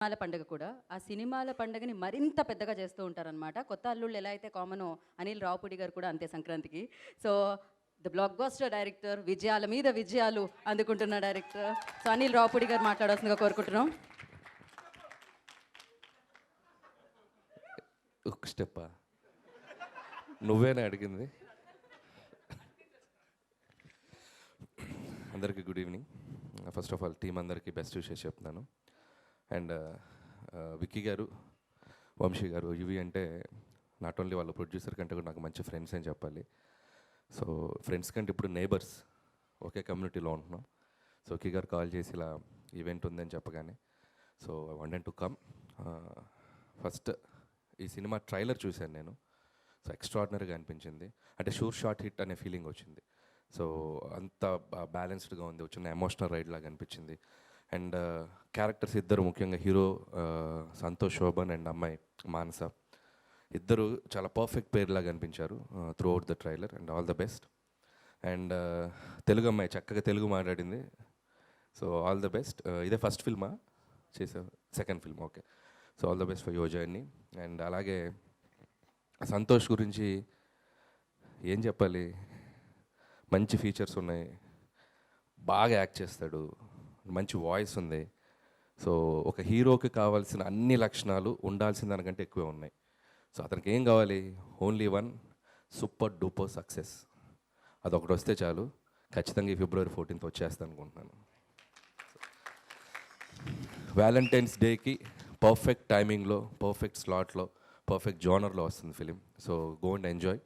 సినిమాల పండుగ కూడా ఆ సినిమాల పండుగని మరింత పెద్దగా చేస్తూ ఉంటారనమాట. కొత్త అల్లుళ్ళు ఎలా అయితే కామనో అనిల్ రావుపూడి గారు కూడా అంతే సంక్రాంతికి. So the block buster director, విజయాల మీద విజయాలు అందుకుంటున్న డైరెక్టర్ సో అనిల్ రావుపూడి గారు మాట్లాడాల్సిందిగా కోరుకుంటున్నాం. ఒక స్టెప్పా నువ్వేనా అడిగింది? అందరికీ good evening. First of all team అందరికీ బెస్ట్ విషెస్ చెప్తున్నాను. అండ్ విక్కీ గారు, వంశీ గారు, ఇవి అంటే నాట్ ఓన్లీ వాళ్ళ ప్రొడ్యూసర్ కంటే కూడా నాకు మంచి ఫ్రెండ్స్ అని చెప్పాలి. సో ఫ్రెండ్స్ కంటే ఇప్పుడు నేబర్స్, ఒకే కమ్యూనిటీలో ఉంటున్నాం. సో విక్కీ గారు కాల్ చేసి ఇలా ఈవెంట్ ఉందని చెప్పగానే so I wanted to come. First ఈ సినిమా ట్రైలర్ చూశాను నేను. సో ఎక్స్ట్రాడినరీగా అనిపించింది. అంటే షూర్ షాట్ హిట్ అనే ఫీలింగ్ వచ్చింది. సో అంత బ్యాలెన్స్డ్గా ఉంది, వచ్చిన ఎమోషనల్ రైడ్ లాగా అనిపించింది. అండ్ క్యారెక్టర్స్ ఇద్దరు, ముఖ్యంగా హీరో సంతోష్ శోభన్ అండ్ అమ్మాయి మానస, ఇద్దరు చాలా పర్ఫెక్ట్ పేర్ లాగా అనిపించారు through out the trailer. And all the best. And Telugu అమ్మాయి చక్కగా తెలుగు మాట్లాడింది. So all the best. ఇదే ఫస్ట్ ఫిల్మా చేసావు? Second film, okay. So all the best for your journey. And అలాగే సంతోష్ గురించి ఏం చెప్పాలి, మంచి ఫీచర్స్ ఉన్నాయి, బాగా యాక్ట్ చేస్తాడు, మంచి వాయిస్ ఉంది. సో ఒక హీరోకి కావాల్సిన అన్ని లక్షణాలు ఉండాల్సిన దానికంటే ఎక్కువే ఉన్నాయి. సో అతనికి ఏం కావాలి? Only one super duper success. అదొకటి వస్తే చాలు. ఖచ్చితంగా ఈ February 14th వచ్చేస్తాను అనుకుంటున్నాను. వ్యాలంటైన్స్ డేకి పర్ఫెక్ట్ టైమింగ్లో, పర్ఫెక్ట్ స్లాట్లో, పర్ఫెక్ట్ జోనర్లో వస్తుంది film. So go and enjoy.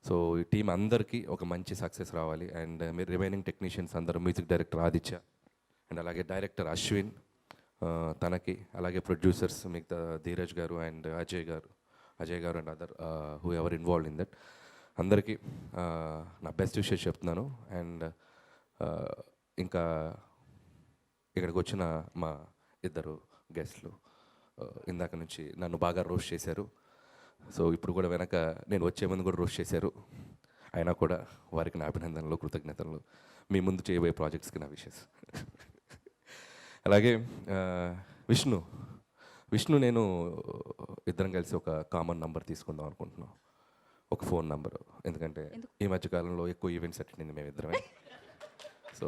So ఈ టీం అందరికీ ఒక మంచి సక్సెస్ రావాలి. అండ్ మీరు రిమైనింగ్ టెక్నీషియన్స్ అందరూ, మ్యూజిక్ డైరెక్టర్ ఆదిత్య, అండ్ అలాగే డైరెక్టర్ అశ్విన్, తనకి, అలాగే ప్రొడ్యూసర్స్ మిగతా ధీరజ్ గారు అండ్ అజయ్ గారు and other who ever involve in that, అందరికీ నా బెస్ట్ విషెస్ చెప్తున్నాను. అండ్ ఇంకా ఇక్కడికి వచ్చిన మా ఇద్దరు గెస్ట్లు ఇందాక నుంచి నన్ను బాగా రోస్ట్ చేశారు. సో ఇప్పుడు కూడా వెనక నేను వచ్చే ముందు కూడా రోస్ట్ చేశారు. అయినా కూడా వారికి నా అభినందనలు, కృతజ్ఞతలు. మీ ముందు చేయబోయే ప్రాజెక్ట్స్కి నా విషెస్. అలాగే విష్ణు నేను ఇద్దరం కలిసి ఒక కామన్ నంబర్ తీసుకుందాం అనుకుంటున్నాం, ఒక ఫోన్ నంబరు. ఎందుకంటే ఈ మధ్యకాలంలో ఎక్కువ ఈవెంట్స్ అటెండ్ మేము ఇద్దరమే. సో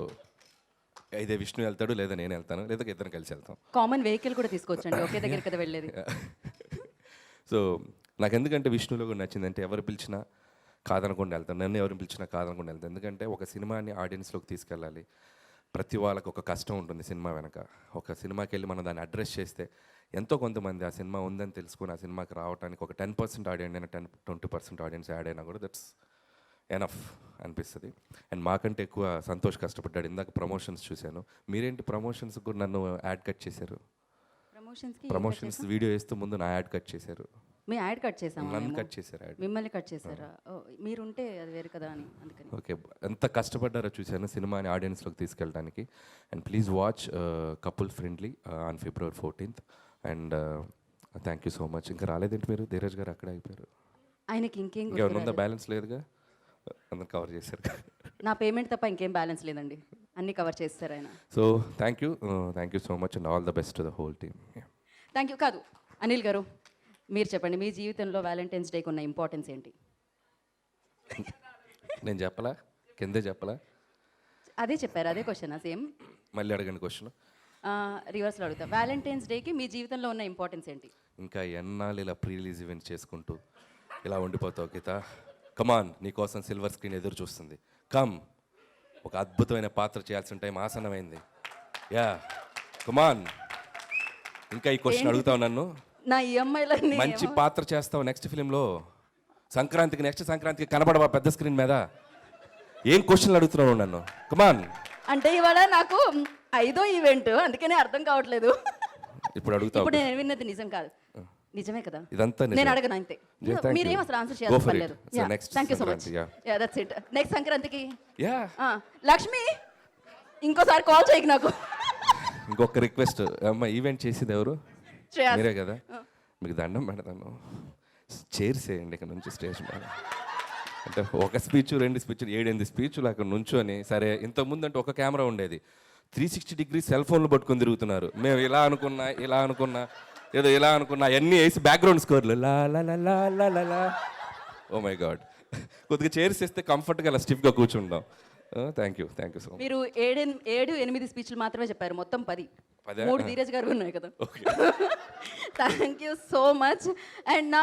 అయితే విష్ణు వెళ్తాడు, లేదా నేను వెళ్తాను, లేదా ఇద్దరం కలిసి వెళ్తాం. కామన్ వెహికల్ కూడా తీసుకోవచ్చండి, ఒకే దగ్గర కదా వెళ్ళేది. సో నాకు ఎందుకంటే విష్ణులో కూడా నచ్చిందంటే ఎవరు పిలిచినా కాదనకుండా వెళ్తాను, నన్ను ఎవరు పిలిచినా కాదనకుండా వెళ్తాను. ఎందుకంటే ఒక సినిమాని ఆడియన్స్లోకి తీసుకెళ్ళాలి. ప్రతి వాళ్ళకి ఒక కష్టం ఉంటుంది సినిమా వెనక. ఒక సినిమాకి వెళ్ళి మనం దాన్ని అడ్రస్ చేస్తే ఎంతో కొంతమంది ఆ సినిమా ఉందని తెలుసుకుని ఆ సినిమాకి రావడానికి ఒక 10% ఆడియన్స్ అయినా 20% ఆడియన్స్ యాడ్ అయినా కూడా దట్స్ ఎనఫ్ అనిపిస్తుంది. అండ్ మాకంటే ఎక్కువ సంతోష్ కష్టపడ్డాడు. ఇందాక ప్రమోషన్స్ చూశాను. మీరేంటి ప్రమోషన్స్ కూడా నన్ను యాడ్ కట్ చేశారు? ప్రమోషన్స్ వీడియో వేస్తూ ముందు నా యాడ్ కట్ చేశారు. మీ యాడ్ కట్ చేసాము, నన్ను కట్ చేశారు, యాడ్ మిమ్మల్ని కట్ చేశారా? మీరుంటే అది వేరు కదా అని అందుకని. ఓకే, ఎంత కష్టపడ్డారో చూశాను సినిమాని ఆడియన్స్లోకి తీసుకెళ్ళడానికి. And please watch couple friendly on February 14th. And thank you so much. ఇంకా రాలేదేంటి మీరు? ధీరజ్ గారు అక్కడే అయిపోయారు. ఆయనకి ఇంకేం ఉందా? బ్యాలెన్స్ లేదుగా, అందరు కవర్ చేశారు. నా పేమెంట్ తప్ప ఇంకేం బ్యాలెన్స్ లేదండి, అన్నీ కవర్ చేస్తారు ఆయన. So thank you so much and all the best to the whole team. Thank you. కాదు, అనిల్ గారు మీరు చెప్పండి, మీ జీవితంలో వ్యాలంటైన్స్ డేకి ఉన్న ఇంపార్టెన్స్ ఏంటి? నేను చెప్పలా? కిందే చెప్పలా? అదే చెప్పారు, అదే క్వశ్చన్ సేమ్. మళ్ళీ అడగండి క్వశ్చన్. రివర్స్లో అడుగుతా, వ్యాలంటైన్స్ డేకి మీ జీవితంలో ఉన్న ఇంపార్టెన్స్ ఏంటి? ఇంకా ఎన్నాళ్ళు ఇలా ప్రీ రిలీజ్ ఈవెంట్స్ చేసుకుంటూ ఇలా ఉండిపోతావు గీత? కమాన్, నీకోసం సిల్వర్ స్క్రీన్ ఎదురు చూస్తుంది. కమ్, ఒక అద్భుతమైన పాత్ర చేయాల్సిన టైం ఆసన్నమైంది. యా, కమాన్. ఇంకా ఈ క్వశ్చన్ అడుగుతావు నన్ను? నా ఈఎంఐలో మంచి పాత్ర చేస్తావు నెక్స్ట్ ఫిలింలో. నెక్స్ట్ సంక్రాంతికి కనబడవా పెద్ద స్క్రీన్ మీద? ఏం క్వశ్చన్లు అడుగుతున్నావు నన్ను? కమాన్. అంటే ఇవాళ నాకు 5వ ఈవెంట్, అందుకనే అర్థం కావట్లేదు. ఇప్పుడు అడుగుతావు. ఇప్పుడు నేను విన్నది నిజం కాదు, నిజమే కదా? ఇదంతా నేను అడగను అంతే. మీరేం అసలు ఆన్సర్ చేయాల్సిన పని లేదు. Thank you so much. Yeah, that's it. Next సంక్రాంతికి లక్ష్మి ఇంకోసారి కాల్ చేయకు నాకు. ఇంకొక రిక్వెస్ట్ అమ్మ, ఈవెంట్ చేసేది ఎవరు? మీరే కదా? మీకు దండం పెడతాను, చైర్స్ వేయండి ఇక్కడ నుంచి స్టేజ్ మీద. అంటే ఒక స్పీచ్ 2 స్పీచ్లు 7-8 స్పీచ్లు అక్కడ నుంచొని, సరే ఇంతకుముందు అంటే ఒక కెమెరా ఉండేది, 360 డిగ్రీ సెల్ ఫోన్లు పట్టుకొని తిరుగుతున్నారు. మేము ఇలా అనుకున్నా ఏదో ఇలా అనుకున్నా అవన్నీ వేసి బ్యాక్గ్రౌండ్ స్కోర్లు లా లా లా లా లా లా లా. ఓ మై గాడ్, కొద్దిగా చైర్స్ వేస్తే కంఫర్ట్గా అలా స్టిఫ్గా కూర్చుంటాం. Thank you so much. మీరు 7-8 స్పీచ్లు మాత్రమే చెప్పారు, మొత్తం 10. పదా? 3 ధీరజ్ గారు ఉన్నాయి కదా. Okay. Thank you so much. And నా